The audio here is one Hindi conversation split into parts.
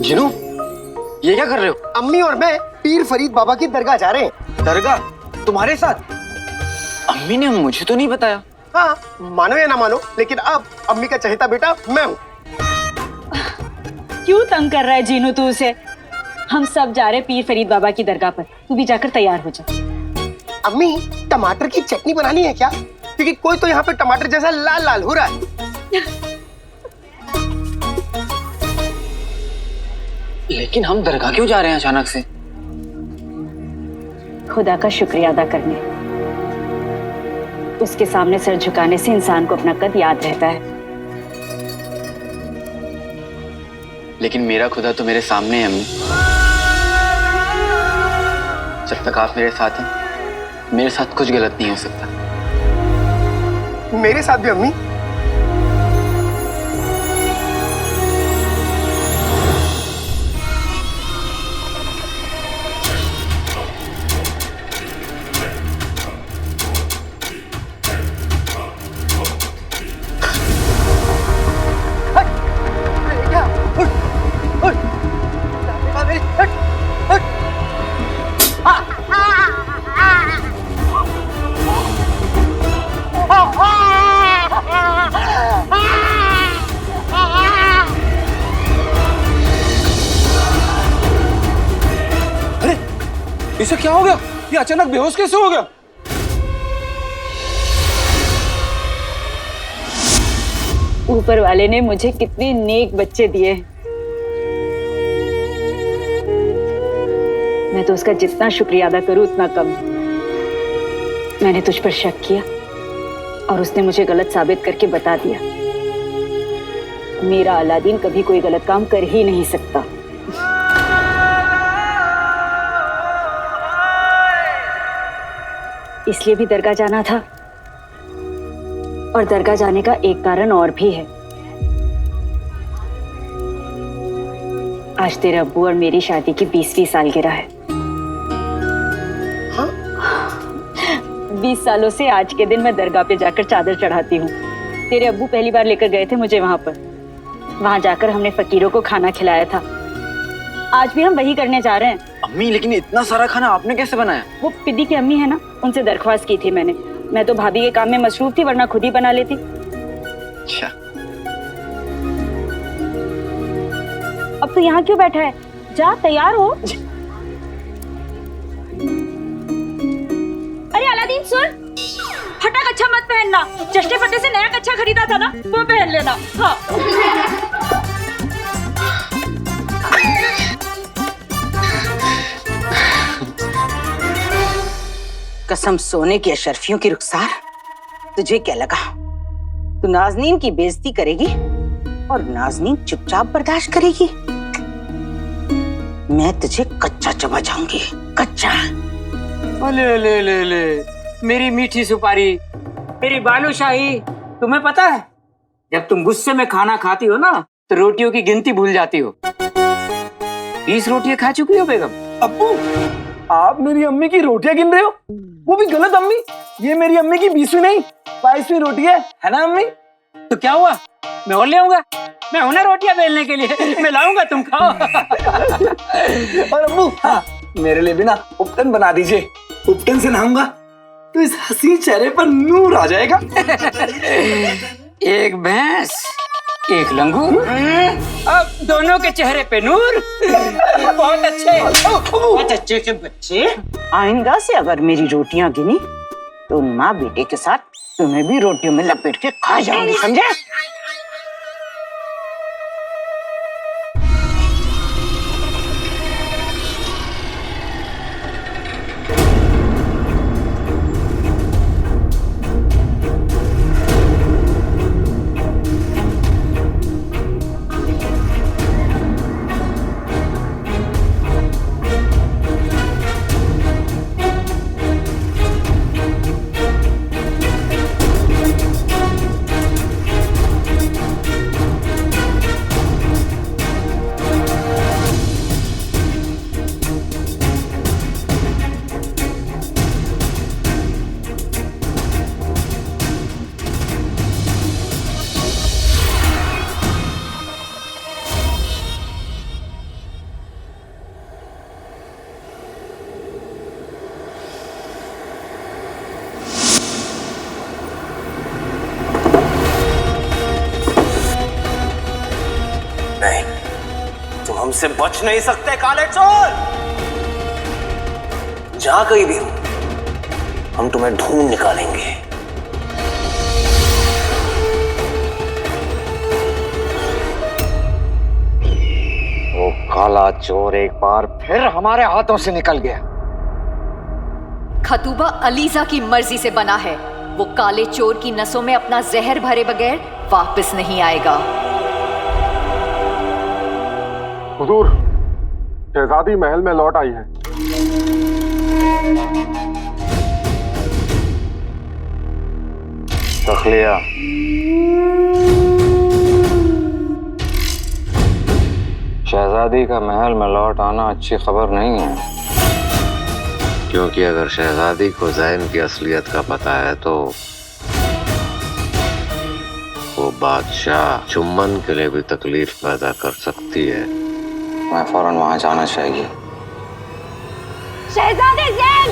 जिनू, ये क्या कर रहे हो? अम्मी और मैं पीर फरीद बाबा की दरगाह जा रहे हैं। दरगाह? तुम्हारे साथ? अम्मी ने मुझे तो नहीं बताया। हाँ, मानो या ना मानो, लेकिन अब अम्मी का चहेता बेटा मैं हूँ। क्यों तंग कर रहा है जीनू तू उसे? हम सब जा रहे पीर फरीद बाबा की दरगाह पर, तू भी जाकर तैयार हो जा। अम्मी, टमाटर की चटनी बनानी है क्या? क्योंकि कोई तो यहाँ पे टमाटर जैसा लाल लाल हो रहा है। लेकिन हम दरगाह क्यों जा रहे हैं अचानक से? खुदा का शुक्रिया अदा करने। उसके सामने सर झुकाने से इंसान को अपना कद याद रहता है। लेकिन मेरा खुदा तो मेरे सामने है अम्मी। जब तक आप मेरे साथ हैं, मेरे साथ कुछ गलत नहीं हो सकता। मेरे साथ भी अम्मी। इसे क्या हो गया? ये अचानक बेहोश कैसे हो गया? ऊपर वाले ने मुझे कितने नेक बच्चे दिए। मैं तो उसका जितना शुक्रिया अदा करूं उतना कम। मैंने तुझ पर शक किया और उसने मुझे गलत साबित करके बता दिया। मेरा अलादीन कभी कोई गलत काम कर ही नहीं सकता। इसलिए भी दरगाह जाना था, और दरगाह जाने का एक कारण और भी है। आज तेरे अब्बू और मेरी शादी की 20वीं सालगिरह है। हाँ? 20 सालों से आज के दिन मैं दरगाह पे जाकर चादर चढ़ाती हूँ। तेरे अब्बू पहली बार लेकर गए थे मुझे वहां पर। वहां जाकर हमने फकीरों को खाना खिलाया था। आज भी हम वही करने जा रहे हैं। अम्मी, लेकिन इतना सारा खाना आपने कैसे बनाया? वो पिद्दी की अम्मी है ना, उनसे दरख्वास्त की थी मैंने। मैं तो भाभी के काम में मसरूफ थी, वरना खुद ही बना लेती। अच्छा। अब तो यहाँ क्यों बैठा है? जा तैयार हो। अरे अलादीन सुन, फटा कच्छा मत पहनना। जश्न फटे से नया कच्छा खरीदा था ना, वो पहन लेना। हाँ। कसम सोने की अशरफियों की रुखसार, तुझे क्या लगा तू नाजनीन की बेइज्जती करेगी और नाजनीन चुपचाप बर्दाश्त करेगी? मैं तुझे कच्चा चबा जाऊंगी, कच्चा। ले ले ले ले, मेरी मीठी सुपारी, मेरी बालूशाही। तुम्हें पता है, जब तुम गुस्से में खाना खाती हो ना, तो रोटियों की गिनती भूल जाती हो। 20 रोटियां खा चुकी हो बेगम। अब्बू, आप मेरी अम्मी की रोटियां गिन रहे हो? वो भी गलत अम्मी। ये मेरी अम्मी की 20वीं नहीं 22वीं रोटी है ना अम्मी? तो क्या हुआ, मैं और ले आऊंगा। मैं हूं ना रोटियां बेलने के लिए, मैं लाऊंगा, तुम खाओ। और अब्बू, हाँ, मेरे लिए भी ना उपटन बना दीजिए। उपटन से नहाऊंगा तो इस हसीन चेहरे पर नूर आ जाएगा। एक भैंस, एक लंगूर, अब दोनों के चेहरे पे नूर। बहुत अच्छे, बहुत अच्छे के बच्चे। आइंदा से अगर मेरी रोटियां गिनी तो माँ बेटे के साथ तुम्हें भी रोटियों में लपेट के खा जाऊंगी, समझे? हमसे बच नहीं सकते काले चोर। जहां कहीं भी हो, हम तुम्हें ढूंढ निकालेंगे। वो काला चोर एक बार फिर हमारे हाथों से निकल गया। खतूबा अलीजा की मर्जी से बना है। वो काले चोर की नसों में अपना जहर भरे बगैर वापस नहीं आएगा। हुजूर, शहजादी महल में लौट आई है। तखलिया, शहजादी का महल में लौट आना अच्छी खबर नहीं है, क्योंकि अगर शहजादी को ज़ैन की असलियत का पता है तो वो बादशाह चुम्बन के लिए भी तकलीफ पैदा कर सकती है। मैं फौरन वहां जाना चाहिए। शहजादे ज़ैन,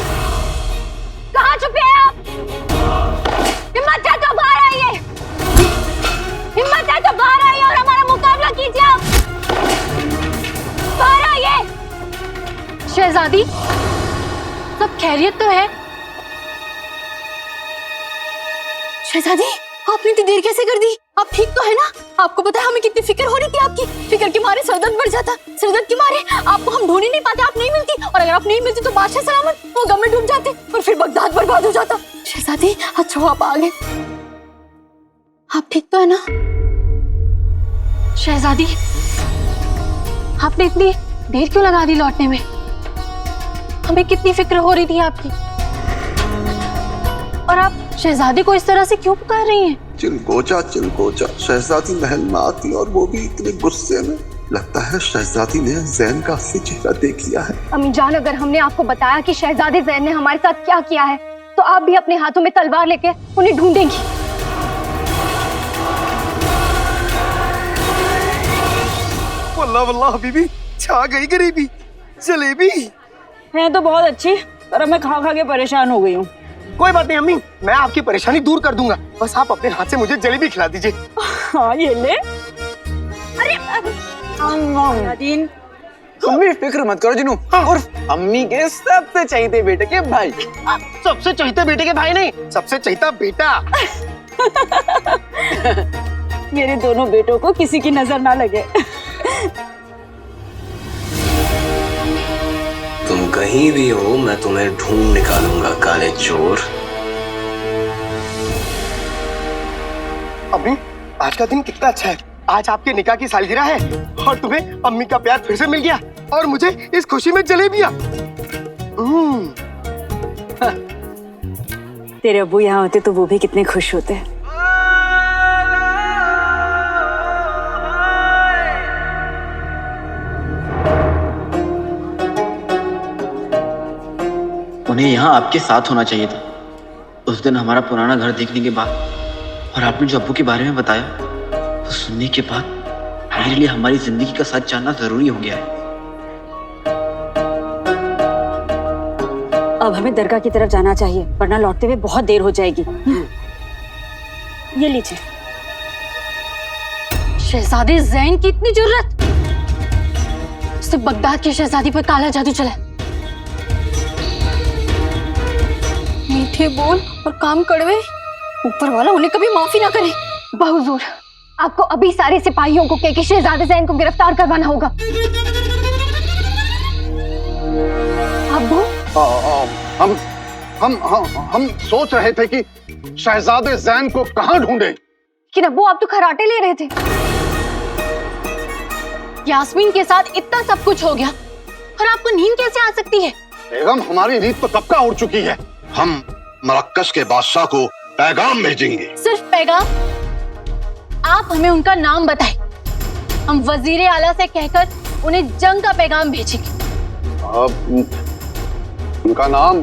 कहाँ छुपे हैं आप? हिम्मत है तो बाहर आइए। हिम्मत है तो बाहर आइए और हमारा मुकाबला कीजिए आप। बाहर आइए। शहजादी, सब खैरियत तो है? शहजादी, आपने इतनी देर कैसे कर दी? आप ठीक तो है ना? आपको पता है हमें कितनी फिक्र हो रही थी आपकी। फिक्र के मारे सरदर्द बढ़ जाता। सरदर्द के मारे आपको हम ढूंढ ही नहीं पाते, आप नहीं मिलती। और अगर आप नहीं मिलती तो बादशाह सलामत वो गम में डूब जाते और फिर बगदाद बर्बाद हो जाता। शहजादी, अच्छा आप आ गए। आप ठीक तो है ना? शहजादी, आपने इतनी देर क्यों लगा दी लौटने में? हमें कितनी फिक्र हो रही थी आपकी। और आप शहजादी को इस तरह से क्यों पुकार रही हैं? चिलगोजा चिलगोजा, शहजादी महल में आती और वो भी इतने गुस्से में। लगता है शहजादी ने ज़ैन का असली चेहरा देख लिया है। अम्मी जान, अगर हमने आपको बताया कि शहजादे ज़ैन ने हमारे साथ क्या किया है तो आप भी अपने हाथों में तलवार लेके उन्हें ढूंढेंगी। वल्लाह वल्लाह बीबी, छा गई गरीबी। जलेबी है तो बहुत अच्छी, पर मैं खा खा के परेशान हो गई हूँ। कोई बात नहीं अम्मी, मैं आपकी परेशानी दूर कर दूंगा। बस आप अपने हाथ से मुझे जलेबी खिला दीजिए। हाँ ये ले। अरे नादिन, तुम भी फिक्र मत करो जिनू। और अम्मी के सबसे चहीते बेटे के भाई। सबसे चहीते बेटे के भाई नहीं, सबसे चहीता बेटा। मेरे दोनों बेटों को किसी की नजर ना लगे। तुम कहीं भी हो, मैं तुम्हें ढूंढ निकालूंगा काले चोर। अम्मी, आज का दिन कितना अच्छा है। आज आपके निकाह की सालगिरह है और तुम्हें अम्मी का प्यार फिर से मिल गया और मुझे इस खुशी में जलेबियां। तेरे अब्बू यहाँ होते तो वो भी कितने खुश होते। उन्हें यहाँ आपके साथ होना चाहिए था। उस दिन हमारा पुराना घर देखने के बाद और आपने जो अब्बू के बारे में बताया तो सुनने के बाद मेरे लिए हमारी जिंदगी का सच जानना जरूरी हो गया है। अब हमें दरगाह की तरफ जाना चाहिए, वरना लौटते हुए बहुत देर हो जाएगी। ये लीजिए। शहजादे ज़ैन की इतनी जुर्रत, उसने बगदाद की शहजादी पर काला जादू चला। मीठे बोल और काम कड़वे, ऊपर वाला उन्हें कभी माफी ना करे। बहुजूर, आपको अभी सारे सिपाहियों को कहकर शहजादे ज़ैन को गिरफ्तार करवाना होगा। अब्बू, हम सोच रहे थे कि शहजादे ज़ैन को कहाँ ढूंढे। लेकिन अब्बू आप तो खराटे ले रहे थे। यास्मीन के साथ इतना सब कुछ हो गया और आपको नींद कैसे आ सकती है? बेगम, हमारी नींद तो कब का उड़ चुकी है। हम मरक्कश के बादशाह को पैगाम भेजेंगे। सिर्फ पैगाम? आप हमें उनका नाम बताएं, हम वजीर आला से कहकर उन्हें जंग का पैगाम भेजेंगे। उनका नाम?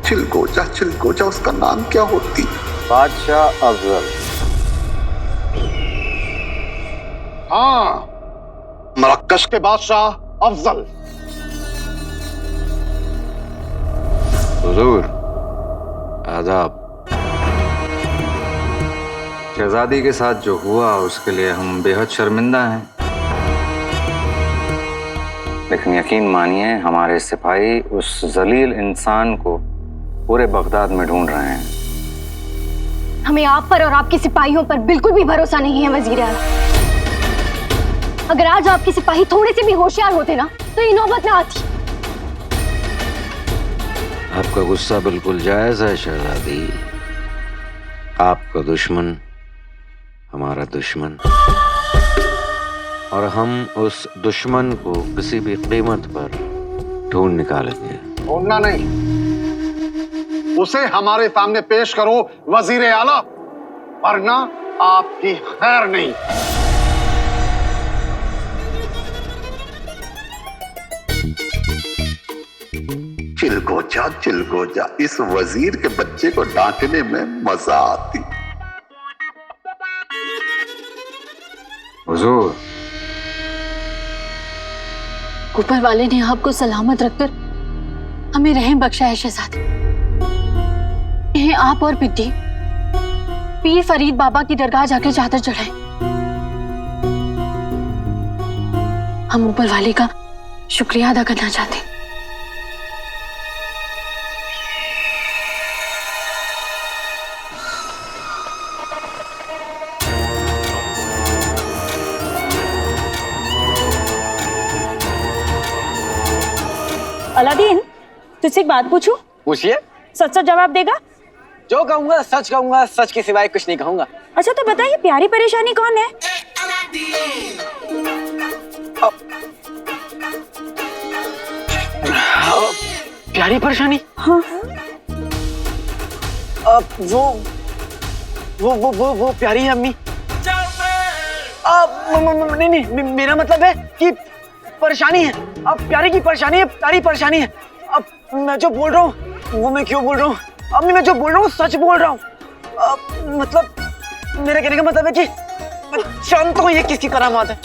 चिलगोजा चिलगोजा, उसका नाम क्या होती? बादशाह अफजल। हाँ, मरक्कश के बादशाह अफजल। हुजूर, आदाब। शहजादी के साथ जो हुआ उसके लिए हम बेहद शर्मिंदा हैं। लेकिन यकीन मानिए हमारे सिपाही उस जलील इंसान को पूरे बगदाद में ढूंढ रहे हैं। हमें आप पर और आपके सिपाहियों पर बिल्कुल भी भरोसा नहीं है वजीर आला। अगर आज आपके सिपाही थोड़े से भी होशियार होते ना तो ये नौबत ना आती। आपका गुस्सा बिल्कुल जायज है शहजादी। आपका दुश्मन हमारा दुश्मन, और हम उस दुश्मन को किसी भी कीमत पर ढूंढ निकालेंगे। ढूंढना नहीं, उसे हमारे सामने पेश करो वजीर आला, वरना आपकी खैर नहीं। चिलगोजा, इस वजीर के बच्चे को डांटने में मजा आती। हुजूर, ऊपर वाले ने आपको सलामत रखकर हमें रहम बख्शा है शहजादी। इन्हें आप और बिड्डी पीर फरीद बाबा की दरगाह जाकर चादर चढ़ाएं। हम ऊपर वाले का शुक्रिया अदा करना चाहते हैं। अलादीन, तुझसे एक बात पूछूं? पूछिए। सच सच जवाब देगा? जो कहूंगा सच के सिवाय कुछ नहीं कहूंगा। अच्छा तो बताइए, प्यारी परेशानी कौन है? प्यारी परेशानी? हाँ। वो प्यारी है अम्मी। नहीं, मेरा मतलब है कि परेशानी है। अब प्यारी की परेशानी है, प्यारी परेशानी है। अब मैं जो बोल रहा हूँ वो मैं क्यों बोल रहा हूँ? अम्मी, मैं जो बोल रहा हूँ सच बोल रहा हूँ। मतलब मेरे कहने का मतलब है कि मैं जानता हूँ ये किसकी करामात है।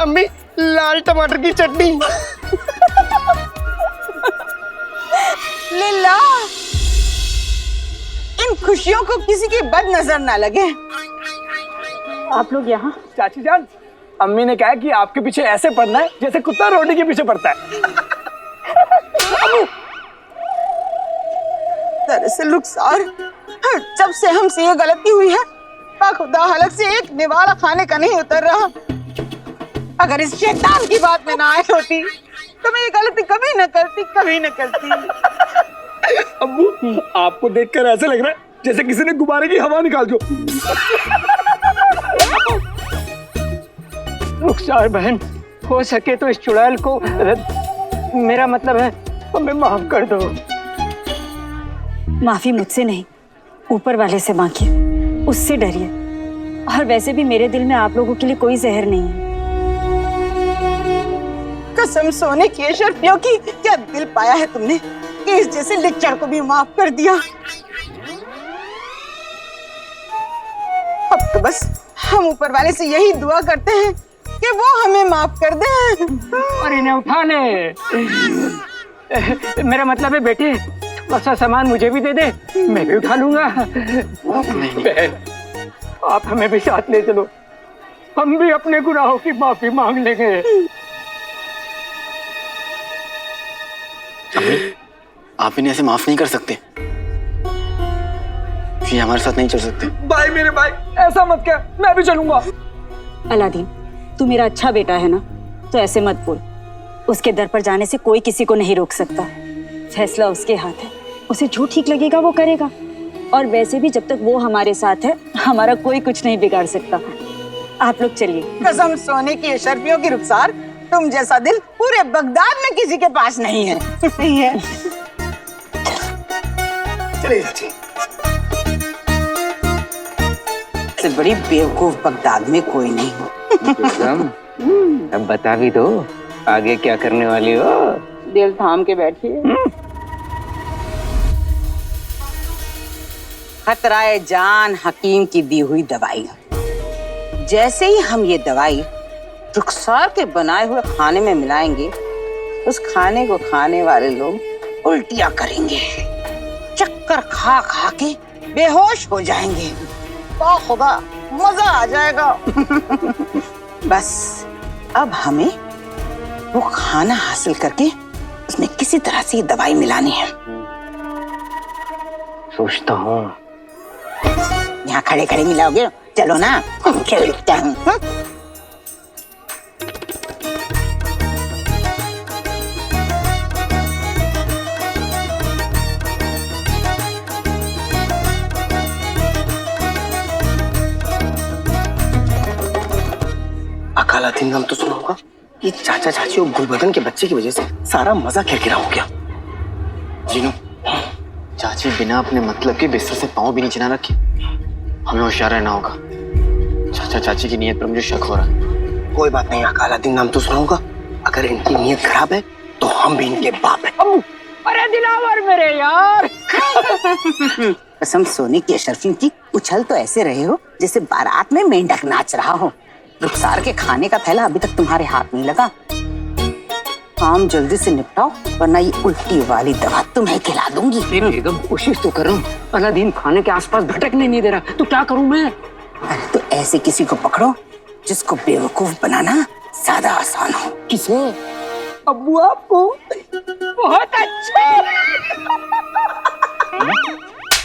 अम्मी, लाल टमाटर की चटनी। लीला, इन खुशियों को किसी की बद नजर ना लगे। आप लोग यहाँ? चाची जान, अम्मी ने कहा कि आपके पीछे ऐसे पड़ना है जैसे कुत्ता रोटी के पीछे पड़ता है। दरअसल रुखसार, जब से हमसे ये गलती हुई है, खुदा हलक से एक निवाला खाने का नहीं उतर रहा। अगर इस शैतान की बात में ना आए होती तो मैं ये गलती कभी न करती। अब्बू, आपको देखकर ऐसे लग रहा है जैसे किसी ने गुब्बारे की हवा निकाल दो। रुखसार बहन, हो सके तो इस चुड़ैल को, मेरा मतलब है, हमें माफ कर दो। माफी मुझसे नहीं, ऊपर वाले से मांगिए, उससे डरिए। और वैसे भी मेरे दिल में आप लोगों के लिए कोई जहर नहीं है। कसम सोने की अशरफियों की, क्या दिल पाया है तुमने कि इस जैसे लिच्चड़ को भी माफ कर दिया। अब तो बस हम ऊपर वाले से यही दुआ करते हैं कि वो हमें माफ कर दे। और इन्हें उठा ले। मेरा मतलब है बेटे, थोड़ा सा सामान मुझे भी दे दे, मैं भी उठा लूंगा। बहन, आप हमें भी साथ ले चलो, हम भी अपने गुनाहों की माफी मांग लेंगे। आप इन्हें ऐसे माफ नहीं कर सकते। ये हमारे साथ नहीं चल सकते। भाई, मेरे भाई, ऐसा मत कह, मैं भी चलूंगा। अलादीन, तू मेरा अच्छा बेटा है ना, तो ऐसे मत बोल। उसके दर पर जाने से कोई किसी को नहीं रोक सकता। फैसला उसके हाथ है, उसे जो ठीक लगेगा वो करेगा। और वैसे भी जब तक वो हमारे साथ है, हमारा कोई कुछ नहीं बिगाड़ सकता। आप लोग चलिए। कसम सोने की अशरफियों की रुखसार, तुम जैसा दिल पूरे बगदाद में किसी के पास नहीं है। नहीं है। चलिए चाची। से बड़ी बेवकूफ बगदाद में कोई नहीं। अब बता भी दो, आगे क्या करने वाली हो? दिल थाम के बैठिए। खतराए जान हकीम की दी हुई दवाई। जैसे ही हम ये दवाई रुखसार के बनाए हुए खाने में मिलाएंगे, उस खाने को खाने वाले लोग उल्टियां करेंगे, चक्कर खा खा के बेहोश हो जाएंगे। खुदा मजा आ जाएगा। बस अब हमें वो खाना हासिल करके उसमें किसी तरह से ये दवाई मिलानी है। सोचता हूँ। यहाँ खड़े खड़े मिलाओगे? चलो ना, खेलता हूँ। अकालादीन नाम तो सुना होगा। ये चाचा चाची और गुलबदन के बच्चे की वजह से सारा मजा खिरखिरा हो गया। जीनू, चाची बिना अपने मतलब के बिस्तर से पाँव भी नीचे ना रखे। हमें होशियार रहना होगा। चाचा चाची की नीयत पर मुझे शक हो रहा है। कोई बात नहीं, अकालादीन नाम तो सुना होगा। अगर इनकी नीयत खराब है तो हम भी इनके बाप हैं। अरे दिलावर मेरे यार। कसम सोने की अशरफी की, उछल तो ऐसे रहे हो जैसे बारात में मेंढक नाच रहा हो। रुखसार के खाने का थैला अभी तक तुम्हारे हाथ नहीं लगा। काम जल्दी से निपटाओ वरना ये उल्टी वाली दवा तुम्हें खिला दूंगी। बेगम कोशिश तो करूं, अलादीन खाने के आसपास भटकने नहीं दे रहा, तो क्या करूं मैं? अरे तो ऐसे किसी को पकड़ो जिसको बेवकूफ बनाना ज्यादा आसान हो। किसे? अब्बू आपको? बहुत अच्छे।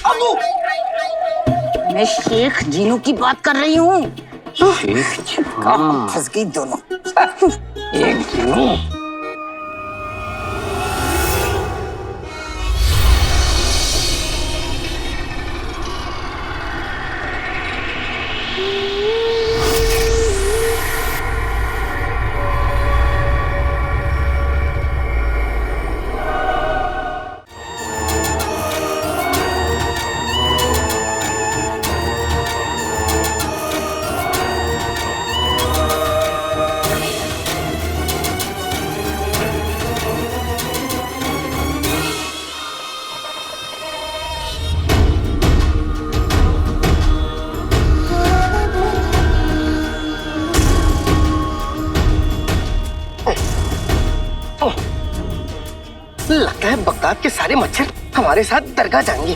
अब्बू, मैं शेख जीनू की बात कर रही हूँ। फंस गई दोनों। एक जीनू। लगता है बगदाद के सारे मच्छर हमारे साथ दरगाह जाएंगे।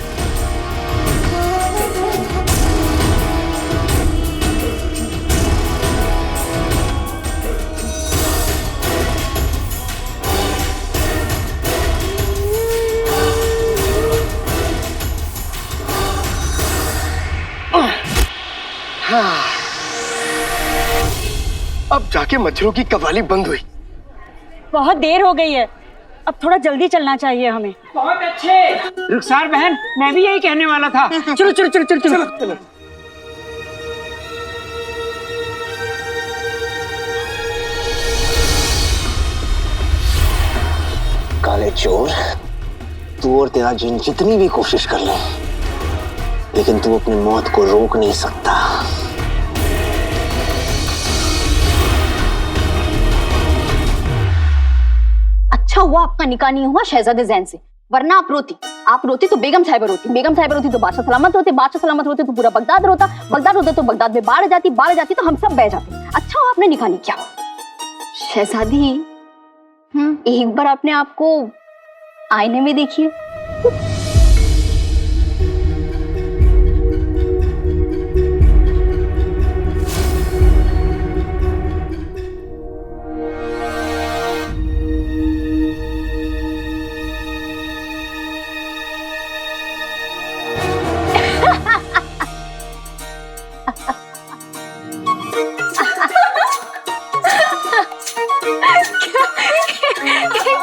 अब जाके मच्छरों की कवाली बंद हुई। बहुत देर हो गई है, अब थोड़ा जल्दी चलना चाहिए हमें। बहुत अच्छे। रुखसार बहन, मैं भी यही कहने वाला था। चलो चलो चलो चलो चलो, चलो। काले चोर, तू और तेरा जिन जितनी भी कोशिश कर ले, लेकिन तू अपनी मौत को रोक नहीं सकता। अच्छा हुआ आपका निकाह नहीं हुआ शहजादे जैन से, वरना आप रोती तो बेगम साहिबा रोती, बेगम साहिबा रोती तो बादशाह सलामत होते, बादशाह सलामत होते तो पूरा बगदाद रोता, बगदाद होता तो बगदाद में बाढ़ आ जाती तो हम सब बह जाते। अच्छा हुआ आपने निकाह नहीं किया। शहजादी, एक बार अपने आप को आईने में देखिए।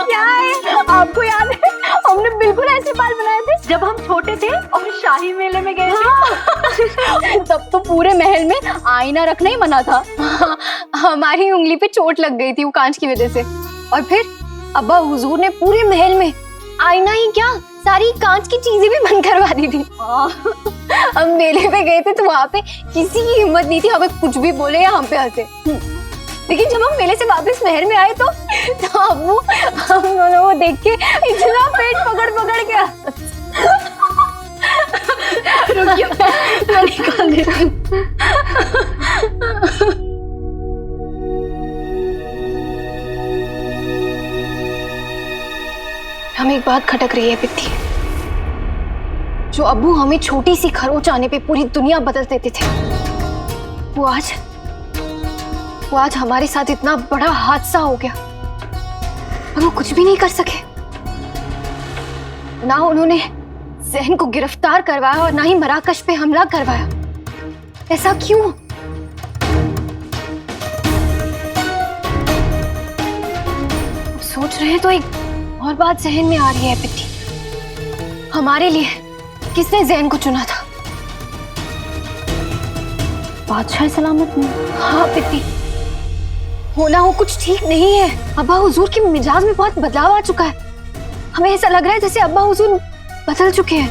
क्या है, आपको याद है हमने बिल्कुल ऐसे बाल बनाए थे जब हम छोटे थे और शाही मेले में गए थे। तब तो पूरे महल में आईना रखना ही मना था। हमारी उंगली पे चोट लग गई थी वो कांच की वजह से, और फिर अब्बा हुजूर ने पूरे महल में आईना ही क्या सारी कांच की चीजें भी बंद करवा दी थी। हम मेले पे गए थे तो वहां पे किसी की हिम्मत नहीं थी हमें कुछ भी बोले या हम पे हंसे। लेकिन जब हम मेले से वापस महल में आए तो अब्बू हम दोनों को देख के इतना पेट पकड़ के रुकिए, मैं निकाल देती हूँ। हमें एक बात खटक रही है पित्ती। जो अब्बू हमें छोटी सी खरोच आने पे पूरी दुनिया बदल देते थे, वो आज हमारे साथ इतना बड़ा हादसा हो गया। और वो कुछ भी नहीं कर सके। ना उन्होंने जहन को गिरफ्तार करवाया और ना ही मराकश पे हमला करवाया। ऐसा क्यों? सोच रहे हैं तो एक और बात जहन में आ रही है पिट्टी। हमारे लिए किसने जहन को चुना था? बादशाह सलामत ने। हाँ पिट्टी, होना हो कुछ ठीक नहीं है। अब्बा हुजूर के मिजाज में बहुत बदलाव आ चुका है। हमें ऐसा लग रहा है जैसे अब्बा हुजूर बदल चुके हैं।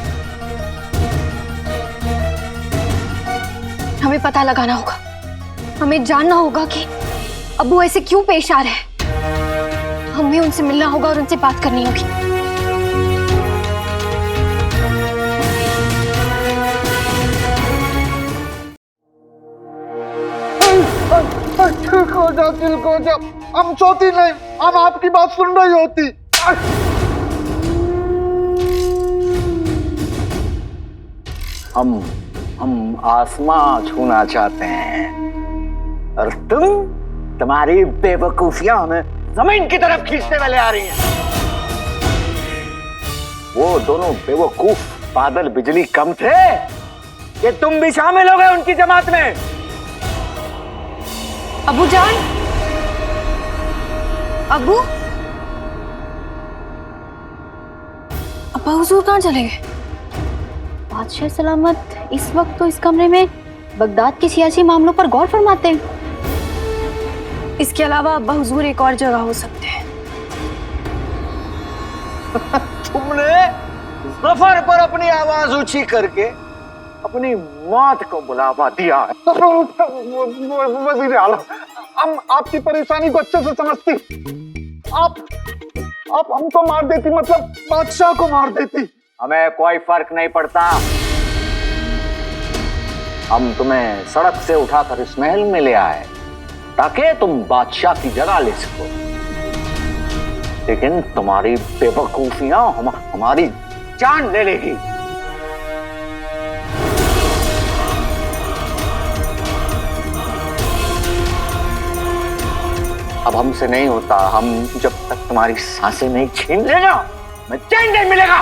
हमें पता लगाना होगा। हमें जानना होगा कि अब्बू ऐसे क्यों पेश आ रहे हैं। हमें उनसे मिलना होगा और उनसे बात करनी होगी। ठीक हो जा। हम सोती नहीं, हम आपकी बात सुन रही होती। हम आसमां छूना चाहते हैं और तुम्हारी बेवकूफियां हमें जमीन की तरफ खींचते हुए आ रही हैं। वो दोनों बेवकूफ बादल बिजली कम थे कि तुम भी शामिल हो गए उनकी जमात में। अबू जान, अबू, अब्बा हुजूर कहाँ चले गए? बादशाह सलामत इस वक्त तो इस कमरे में बगदाद के सियासी मामलों पर गौर फरमाते हैं। इसके अलावा अब्बा हुजूर एक और जगह हो सकते हैं। तुमने जफर पर अपनी आवाज ऊंची करके अपनी मौत को बुलावा दिया है। वजीर आला, हम आपकी परेशानी को अच्छे से समझती। आप हमको मार देती, मतलब बादशाह को मार देती। हमें कोई फर्क नहीं पड़ता। हम तुम्हें सड़क से उठाकर इस महल में ले आए ताकि तुम बादशाह की जगह ले सको, लेकिन तुम्हारी बेवकूफियां हमारी जान ले लेगी। अब हमसे नहीं होता। हम जब तक तुम्हारी सांसें नहीं छीन लेगा, मैं चैन नहीं मिलेगा।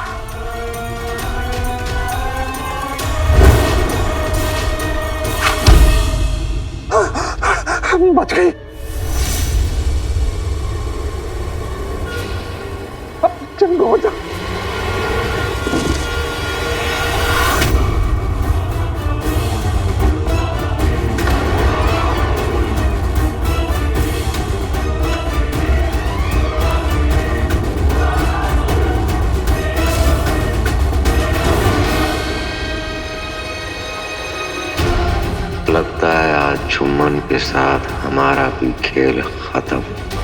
हम बच गए। अब चंगो हो जा। लगता है आज चुम्मन के साथ हमारा भी खेल खत्म।